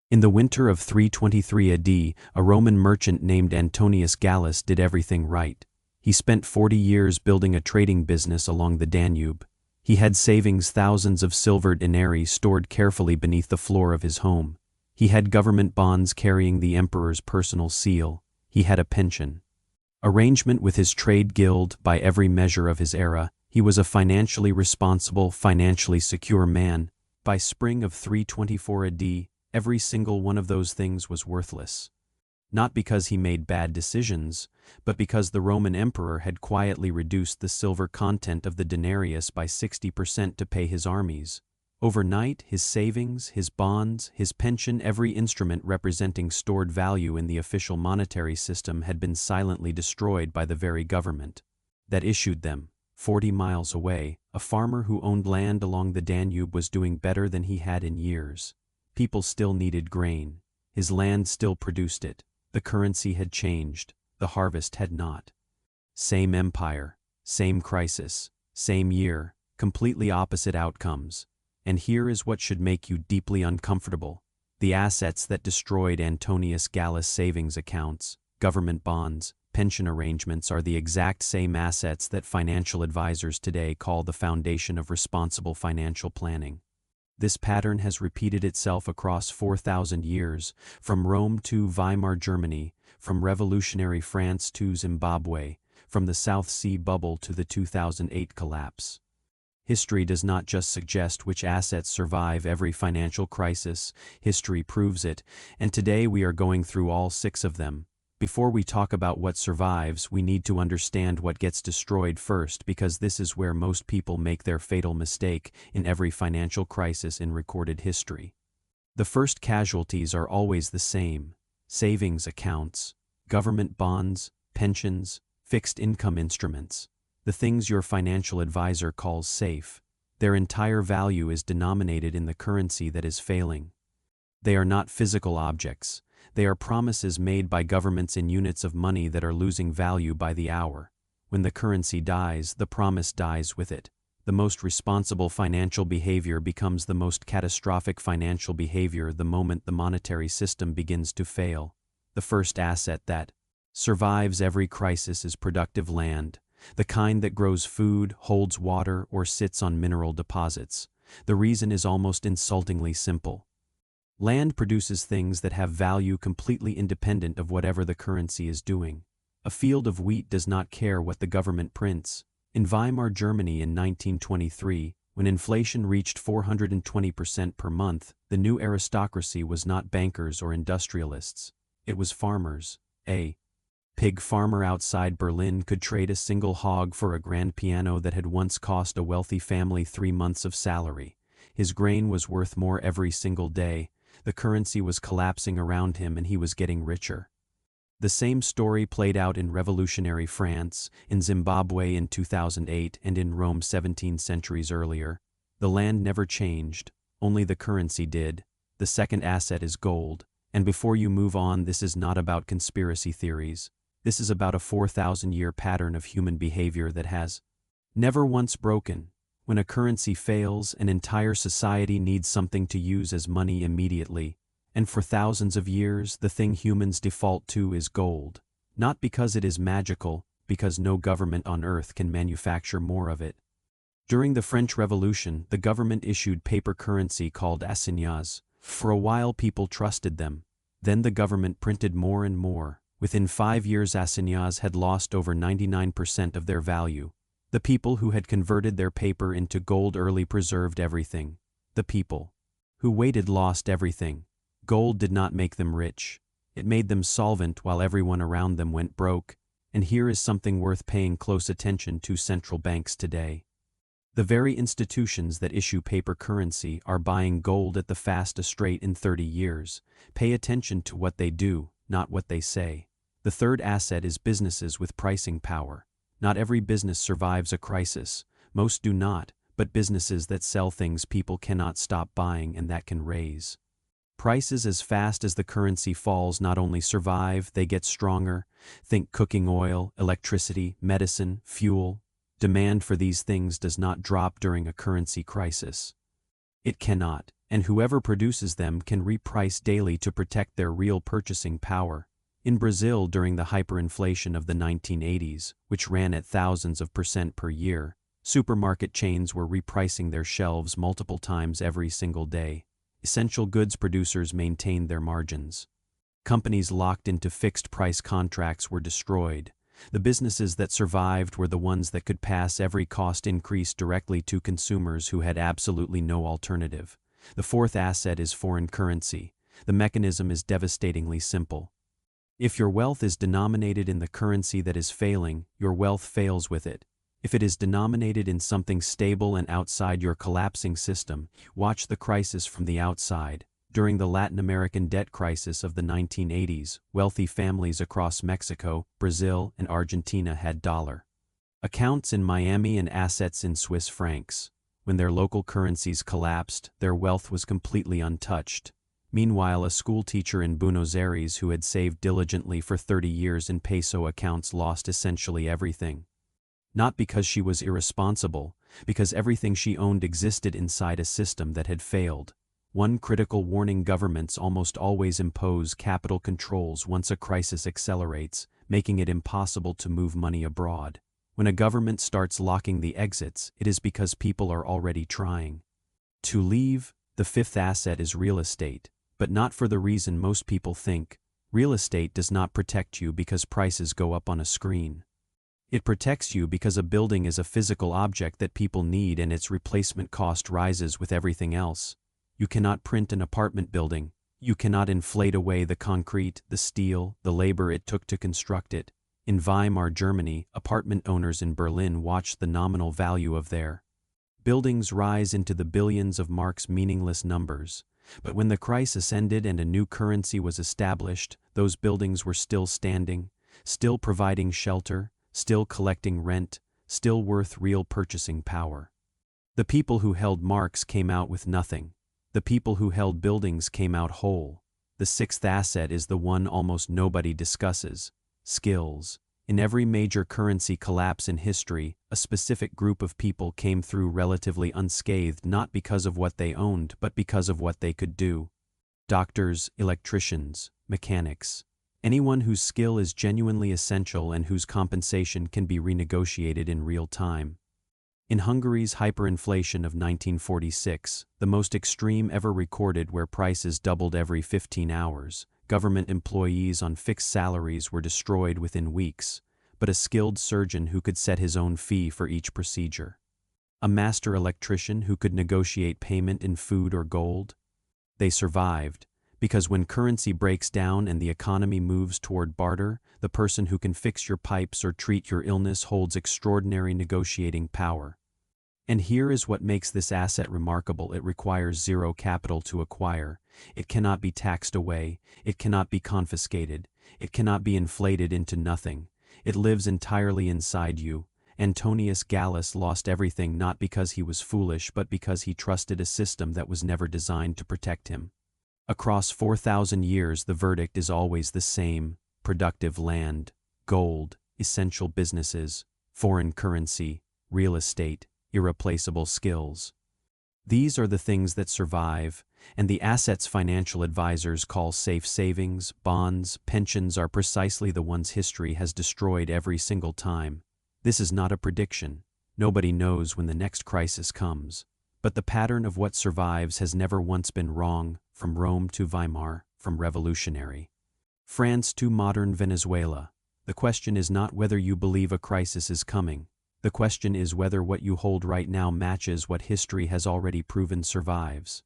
In the winter of 323 AD, a Roman merchant named Antonius Gallus did everything right. He spent 40 years building a trading business along the Danube. He had savings, thousands of silver denarii stored carefully beneath the floor of his home. He had government bonds carrying the emperor's personal seal. He had a pension arrangement with his trade guild. By every measure of his era, he was a financially responsible, financially secure man. By spring of 324 AD, every single one of those things was worthless. Not because he made bad decisions, but because the Roman emperor had quietly reduced the silver content of the denarius by 60% to pay his armies. Overnight, his savings, his bonds, his pension, every instrument representing stored value in the official monetary system had been silently destroyed by the very government that issued them. 40 miles away, a farmer who owned land along the Danube was doing better than he had in years. People still needed grain. His land still produced it. The currency had changed. The harvest had not. Same empire, same crisis, same year, completely opposite outcomes. And here is what should make you deeply uncomfortable. The assets that destroyed Antonius Gallus' savings accounts, government bonds, pension arrangements are the exact same assets that financial advisors today call the foundation of responsible financial planning. This pattern has repeated itself across 4,000 years, from Rome to Weimar Germany, from revolutionary France to Zimbabwe, from the South Sea bubble to the 2008 collapse. History does not just suggest which assets survive every financial crisis, history proves it, and today we are going through all 6 of them. Before we talk about what survives, we need to understand what gets destroyed first, because this is where most people make their fatal mistake in every financial crisis in recorded history. The first casualties are always the same: savings accounts, government bonds, pensions, fixed income instruments, the things your financial advisor calls safe. Their entire value is denominated in the currency that is failing. They are not physical objects. They are promises made by governments in units of money that are losing value by the hour. When the currency dies, the promise dies with it. The most responsible financial behavior becomes the most catastrophic financial behavior the moment the monetary system begins to fail. The first asset that survives every crisis is productive land, the kind that grows food, holds water, or sits on mineral deposits. The reason is almost insultingly simple. Land produces things that have value completely independent of whatever the currency is doing. A field of wheat does not care what the government prints. In Weimar Germany in 1923, when inflation reached 420% per month, the new aristocracy was not bankers or industrialists. It was farmers. A pig farmer outside Berlin could trade a single hog for a grand piano that had once cost a wealthy family 3 months of salary. His grain was worth more every single day. The currency was collapsing around him and he was getting richer. The same story played out in revolutionary France, in Zimbabwe in 2008, and in Rome 17 centuries earlier. The land never changed, only the currency did. The second asset is gold. And before you move on, this is not about conspiracy theories. This is about a 4,000-year pattern of human behavior that has never once broken. When a currency fails, an entire society needs something to use as money immediately. And for thousands of years, the thing humans default to is gold. Not because it is magical, because no government on earth can manufacture more of it. During the French Revolution, the government issued paper currency called assignats. For a while people trusted them. Then the government printed more and more. Within 5 years, assignats had lost over 99% of their value. The people who had converted their paper into gold early preserved everything. The people who waited lost everything. Gold did not make them rich. It made them solvent while everyone around them went broke. And here is something worth paying close attention to: central banks today. The very institutions that issue paper currency are buying gold at the fastest rate in 30 years. Pay attention to what they do, not what they say. The third asset is businesses with pricing power. Not every business survives a crisis. Most do not, but businesses that sell things people cannot stop buying and that can raise prices as fast as the currency falls not only survive, they get stronger. Think cooking oil, electricity, medicine, fuel. Demand for these things does not drop during a currency crisis. It cannot. and whoever produces them can reprice daily to protect their real purchasing power. In Brazil during the hyperinflation of the 1980s, which ran at thousands of % per year, supermarket chains were repricing their shelves multiple times every single day. Essential goods producers maintained their margins. Companies locked into fixed-price contracts were destroyed. The businesses that survived were the ones that could pass every cost increase directly to consumers who had absolutely no alternative. The fourth asset is foreign currency. The mechanism is devastatingly simple. If your wealth is denominated in the currency that is failing, your wealth fails with it. If it is denominated in something stable and outside your collapsing system, watch the crisis from the outside. During the Latin American debt crisis of the 1980s, wealthy families across Mexico, Brazil, and Argentina had dollar accounts in Miami and assets in Swiss francs. When their local currencies collapsed, their wealth was completely untouched. Meanwhile, a schoolteacher in Buenos Aires who had saved diligently for 30 years in peso accounts lost essentially everything. Not because she was irresponsible, because everything she owned existed inside a system that had failed. One critical warning: governments almost always impose capital controls once a crisis accelerates, making it impossible to move money abroad. When a government starts locking the exits, it is because people are already trying to leave. The fifth asset is real estate, but not for the reason most people think. Real estate does not protect you because prices go up on a screen. It protects you because a building is a physical object that people need and its replacement cost rises with everything else. You cannot print an apartment building. You cannot inflate away the concrete, the steel, the labor it took to construct it. In Weimar, Germany, apartment owners in Berlin watched the nominal value of their buildings rise into the billions of marks, meaningless numbers. But when the crisis ended and a new currency was established, those buildings were still standing, still providing shelter, still collecting rent, still worth real purchasing power. The people who held marks came out with nothing. The people who held buildings came out whole. The sixth asset is the one almost nobody discusses: skills. In every major currency collapse in history, a specific group of people came through relatively unscathed, not because of what they owned, but because of what they could do. Doctors, electricians, mechanics. Anyone whose skill is genuinely essential and whose compensation can be renegotiated in real time. In Hungary's hyperinflation of 1946, the most extreme ever recorded, where prices doubled every 15 hours, government employees on fixed salaries were destroyed within weeks, but a skilled surgeon who could set his own fee for each procedure. A master electrician who could negotiate payment in food or gold. They survived, because when currency breaks down and the economy moves toward barter, the person who can fix your pipes or treat your illness holds extraordinary negotiating power. And here is what makes this asset remarkable: it requires zero capital to acquire. It cannot be taxed away. It cannot be confiscated. It cannot be inflated into nothing. It lives entirely inside you. Antonius Gallus lost everything not because he was foolish, but because he trusted a system that was never designed to protect him. Across 4,000 years, the verdict is always the same: productive land, gold, essential businesses, foreign currency, real estate, irreplaceable skills. These are the things that survive, and the assets financial advisors call safe savings, bonds, pensions are precisely the ones history has destroyed every single time. This is not a prediction. Nobody knows when the next crisis comes. But the pattern of what survives has never once been wrong, from Rome to Weimar, from revolutionary France to modern Venezuela. The question is not whether you believe a crisis is coming. The question is whether what you hold right now matches what history has already proven survives.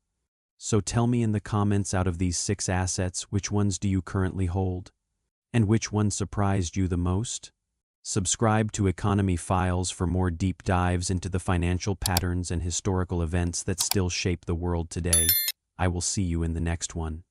So tell me in the comments, out of these 6 assets, which ones do you currently hold? And which one surprised you the most? Subscribe to Economy Files for more deep dives into the financial patterns and historical events that still shape the world today. I will see you in the next one.